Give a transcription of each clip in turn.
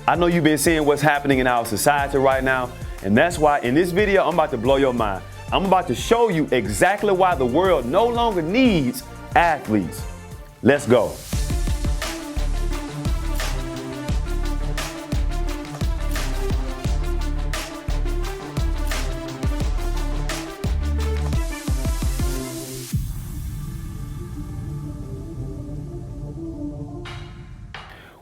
I know you've been seeing what's happening in our society right now, and that's why in this video, I'm about to blow your mind. I'm about to show you exactly why the world no longer needs athletes. Let's go.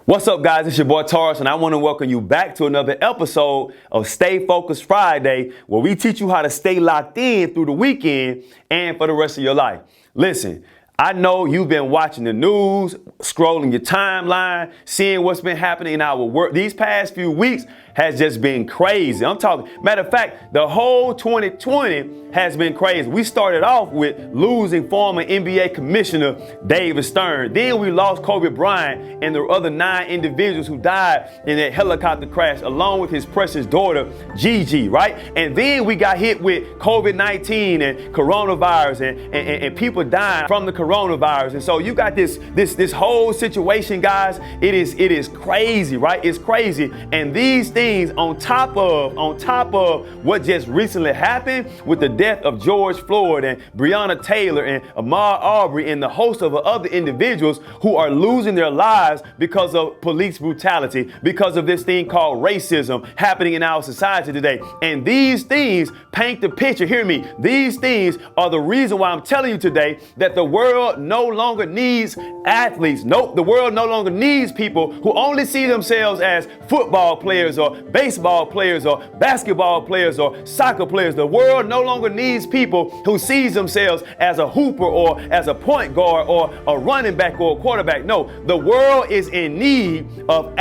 What's up, guys? It's your boy Taurus, and I want to welcome you back to another episode of Stay Focused Friday, where we teach you how to stay locked in through the weekend and for the rest of your life. Listen, I know you've been watching the news, scrolling your timeline, seeing what's been happening in our world. These past few weeks has just been crazy. I'm talking, matter of fact, the whole 2020 has been crazy. We started off with losing former NBA Commissioner David Stern. Then we lost Kobe Bryant and the other 9 individuals who died in that helicopter crash, along with his precious daughter, Gigi, right? And then we got hit with COVID-19 and coronavirus and people dying from the coronavirus. And so you got this whole situation, guys. It is crazy, right? It's crazy. And these things on top of what just recently happened with the death of George Floyd and Breonna Taylor and Ahmaud Arbery and the host of other individuals who are losing their lives because of police brutality, because of this thing called racism happening in our society today. And these things paint the picture. Hear me. These things are the reason why I'm telling you today that the world no longer needs athletes. Nope. The world no longer needs people who only see themselves as football players or baseball players or basketball players or soccer players. The world no longer needs people who sees themselves as a hooper or as a point guard or a running back or a quarterback. No, the world is in need of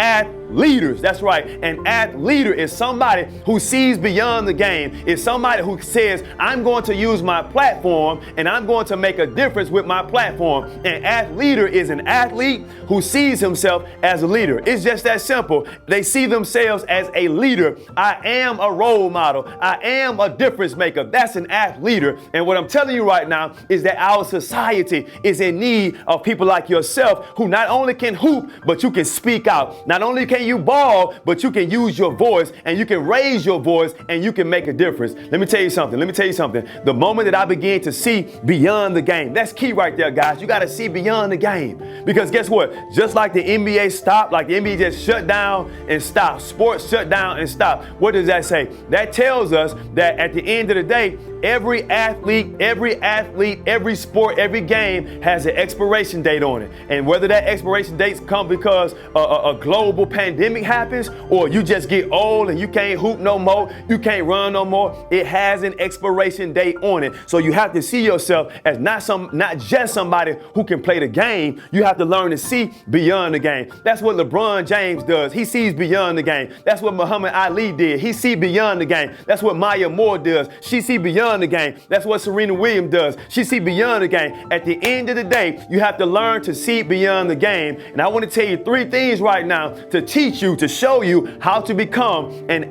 leaders. That's right. An leader is somebody who sees beyond the game. Is somebody who says, I'm going to use my platform and I'm going to make a difference with my platform. An leader is an athlete who sees himself as a leader. It's just that simple. They see themselves as a leader. I am a role model. I am a difference maker. That's an leader. And what I'm telling you right now is that our society is in need of people like yourself who not only can hoop, but you can speak out. Not only can you ball, but you can use your voice and you can raise your voice and you can make a difference. Let me tell you something. The moment that I began to see beyond the game, that's key right there, guys. You got to see beyond the game, because guess what? Just like the NBA stopped, like the NBA just shut down and stopped. Sports shut down and stopped. What does that say? That tells us that at the end of the day, every athlete, every sport, every game has an expiration date on it. And whether that expiration dates come because a global pandemic happens, or you just get old and you can't hoop no more, you can't run no more, it has an expiration date on it. So you have to see yourself as not just somebody who can play the game. You have to learn to see beyond the game. That's what LeBron James does. He sees beyond the game. That's what Muhammad Ali did. He sees beyond the game. That's what Maya Moore does. She sees beyond the game. That's what Serena Williams does. She sees beyond the game. At the end of the day, you have to learn to see beyond the game. And I want to tell you 3 things right now to teach you, to show you how to become an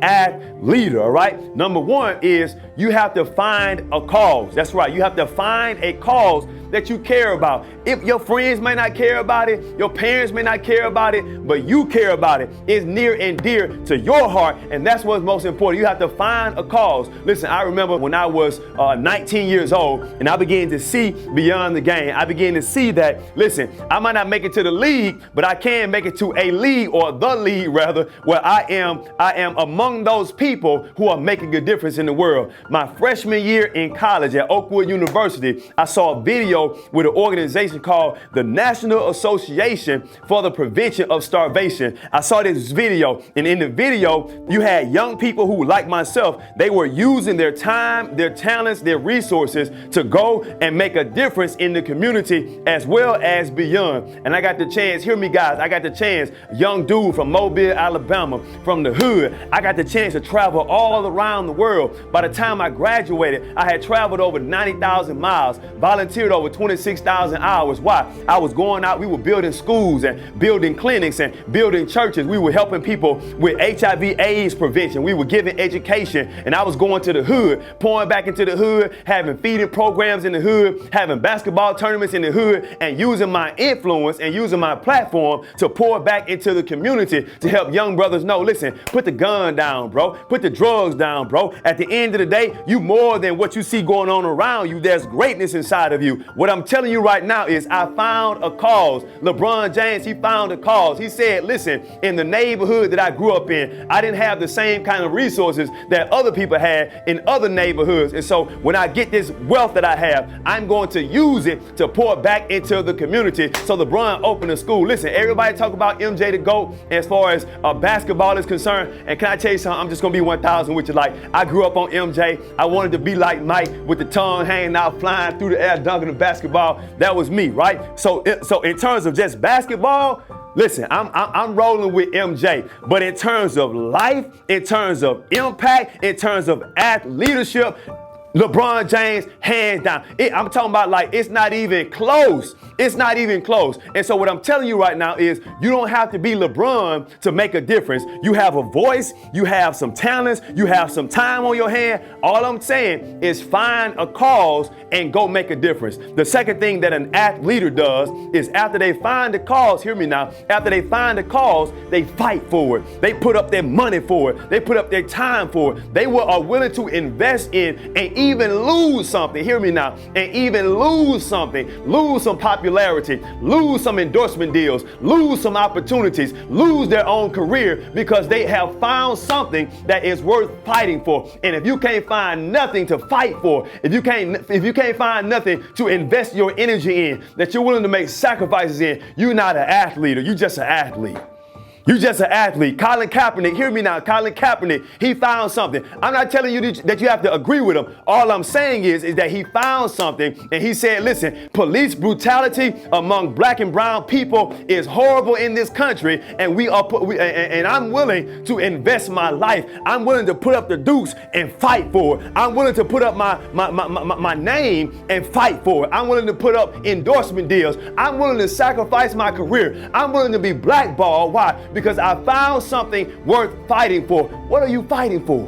leader, all right? Number 1 is you have to find a cause. That's right. You have to find a cause that you care about. If your friends may not care about it, your parents may not care about it, but you care about it. It's near and dear to your heart, and that's what's most important. You have to find a cause. Listen, I remember when I was 19 years old and I began to see beyond the game. I began to see that, listen, I might not make it to the league, but I can make it to a league, or the league rather, where I am among those people who are making a difference in the world. My freshman year in college at Oakwood University, I saw a video with an organization called the National Association for the Prevention of Starvation. I saw this video, and in the video, you had young people who, like myself, they were using their time, their talents, their resources to go and make a difference in the community as well as beyond. And I got the chance, hear me guys, I got the chance, young dude from Mobile, Alabama, from the hood, I got the chance to travel all around the world. By the time I graduated, I had traveled over 90,000 miles, volunteered over 26,000 hours. Why? I was going out, we were building schools and building clinics and building churches. We were helping people with HIV/AIDS prevention. We were giving education, and I was going to the hood, pouring back into the hood, having feeding programs in the hood, having basketball tournaments in the hood, and using my influence and using my platform to pour back into the community to help young brothers know, listen, put the gun down, bro. Put the drugs down, bro. At the end of the day, you more than what you see going on around you. There's greatness inside of you. What I'm telling you right now is I found a cause. LeBron James, he found a cause. He said, listen, in the neighborhood that I grew up in, I didn't have the same kind of resources that other people had in other neighborhoods. And so when I get this wealth that I have, I'm going to use it to pour back into the community. So LeBron opened a school. Listen, everybody talk about MJ the GOAT as far as basketball is concerned. And can I tell you something? I'm just going to be 1,000 with you. Like, I grew up on MJ. I wanted to be like Mike with the tongue hanging out, flying through the air, dunking the basketball. That was me, right? So in terms of just basketball, listen, I'm rolling with MJ, but in terms of life, in terms of impact, in terms of leadership, LeBron James, hands down. I'm talking about, like, it's not even close. It's not even close. And so what I'm telling you right now is you don't have to be LeBron to make a difference. You have a voice, you have some talents, you have some time on your hand. All I'm saying is find a cause and go make a difference. The second thing that an leader does is after they find the cause, hear me now, after they find the cause, they fight for it. They put up their money for it. They put up their time for it. They are willing to invest in and even lose something, hear me now, and even lose something, lose some popularity, lose some endorsement deals, lose some opportunities, lose their own career because they have found something that is worth fighting for. And if you can't find nothing to fight for, if you can't find nothing to invest your energy in, that you're willing to make sacrifices in, you're not an athlete, you're just an athlete. You're just an athlete. Colin Kaepernick, hear me now, Colin Kaepernick, he found something. I'm not telling you that you have to agree with him. All I'm saying is that he found something, and he said, listen, police brutality among black and brown people is horrible in this country, and and I'm willing to invest my life. I'm willing to put up the dukes and fight for it. I'm willing to put up my name and fight for it. I'm willing to put up endorsement deals. I'm willing to sacrifice my career. I'm willing to be blackballed. Why? Because I found something worth fighting for. What are you fighting for?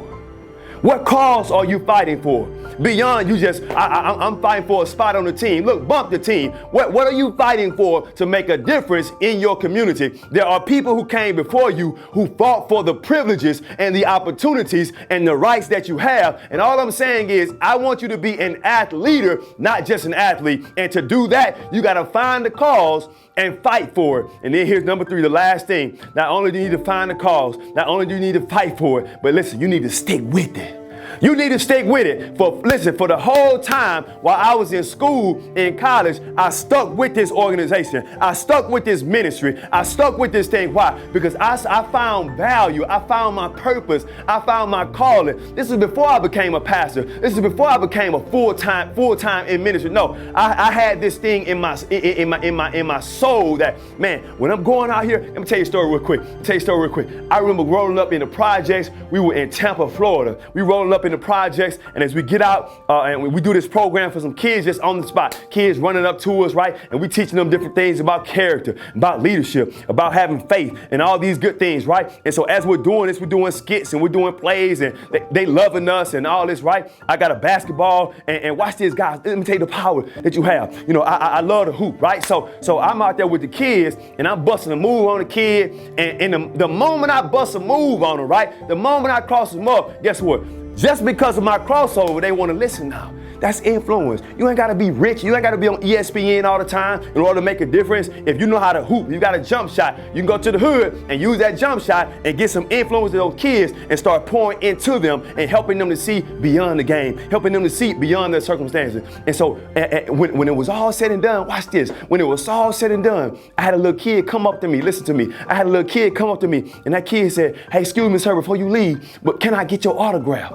What cause are you fighting for? Beyond you just, I'm fighting for a spot on the team. Look, bump the team. What are you fighting for to make a difference in your community? There are people who came before you who fought for the privileges and the opportunities and the rights that you have. And all I'm saying is I want you to be an leader, not just an athlete. And to do that, you got to find the cause and fight for it. And then here's number 3, the last thing. Not only do you need to find the cause, not only do you need to fight for it, but listen, you need to stick with it. You need to stick with it. For the whole time while I was in school, in college, I stuck with this organization. I stuck with this ministry. I stuck with this thing. Why? Because I found value. I found my purpose. I found my calling. This is before I became a pastor. This is before I became a full-time in ministry. No, I had this thing in my soul that, man, when I'm going out here, let me tell you a story real quick. I remember rolling up in the projects. We were in Tampa, Florida. We rolling up in the projects, and as we get out and we do this program for some kids just on the spot, kids running up to us, right? And we teaching them different things about character, about leadership, about having faith, and all these good things, right? And so as we're doing this, we're doing skits and we're doing plays, and they loving us and all this, right? I got a basketball, and watch this, guys. Let me tell you the power that you have. You know, I love to hoop, right? So I'm out there with the kids, and I'm busting a move on the kid, and the moment I bust a move on them, right? The moment I cross them up, guess what? Just because of my crossover, they want to listen now. That's influence. You ain't got to be rich. You ain't got to be on ESPN all the time in order to make a difference. If you know how to hoop, you got a jump shot, you can go to the hood and use that jump shot and get some influence to those kids and start pouring into them and helping them to see beyond the game, helping them to see beyond their circumstances. And so when it was all said and done, watch this. When it was all said and done, I had a little kid come up to me. Listen to me. I had a little kid come up to me, and that kid said, "Hey, excuse me, sir, before you leave, but can I get your autograph?"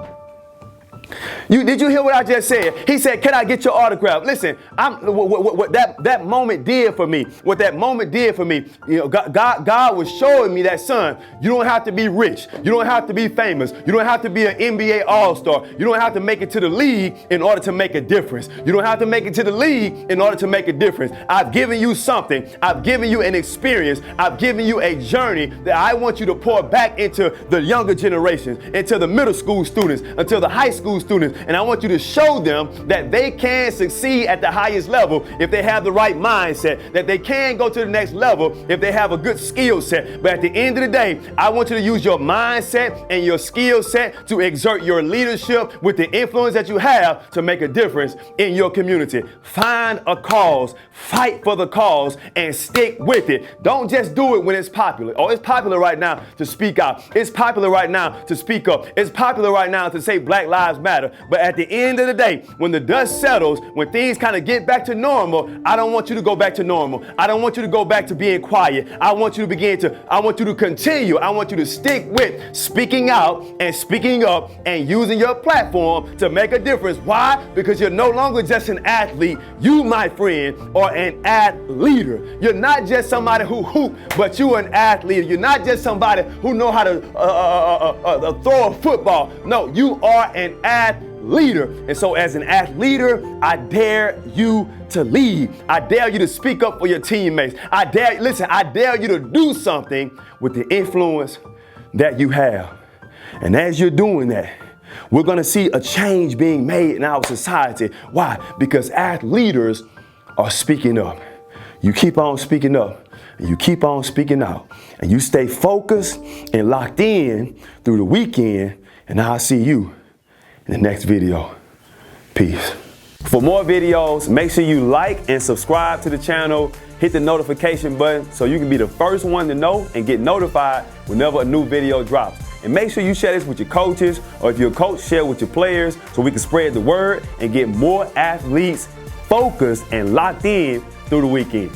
Did you hear what I just said? He said, can I get your autograph? Listen, what that moment did for me, what that moment did for me, God was showing me that, son, you don't have to be rich. You don't have to be famous. You don't have to be an NBA All-Star. You don't have to make it to the league in order to make a difference. You don't have to make it to the league in order to make a difference. I've given you something. I've given you an experience. I've given you a journey that I want you to pour back into the younger generations, into the middle school students, until the high school students. And I want you to show them that they can succeed at the highest level if they have the right mindset, that they can go to the next level if they have a good skill set. But at the end of the day, I want you to use your mindset and your skill set to exert your leadership with the influence that you have to make a difference in your community. Find a cause, fight for the cause, and stick with it. Don't just do it when it's popular. Oh, it's popular right now to speak out. It's popular right now to speak up. It's popular right now to say Black Lives Matter. But at the end of the day, when the dust settles, when things kind of get back to normal, I don't want you to go back to normal. I don't want you to go back to being quiet. I want you to continue. I want you to stick with speaking out and speaking up and using your platform to make a difference. Why? Because you're no longer just an athlete. You, my friend, are an leader. You're not just somebody who hoop, but you're an athlete. You're not just somebody who know how to throw a football. No, you are an leader. And so as an leader, I dare you to lead. I dare you to speak up for your teammates. I dare you to do something with the influence that you have. And as you're doing that, we're going to see a change being made in our society. Why? Because as leaders are speaking up. You keep on speaking up, and you keep on speaking out, and you stay focused and locked in through the weekend, and I'll see you in the next video. Peace. For more videos, make sure you like and subscribe to the channel. Hit the notification button so you can be the first one to know and get notified whenever a new video drops. And make sure you share this with your coaches, or if you're a coach, share with your players so we can spread the word and get more athletes focused and locked in through the weekend.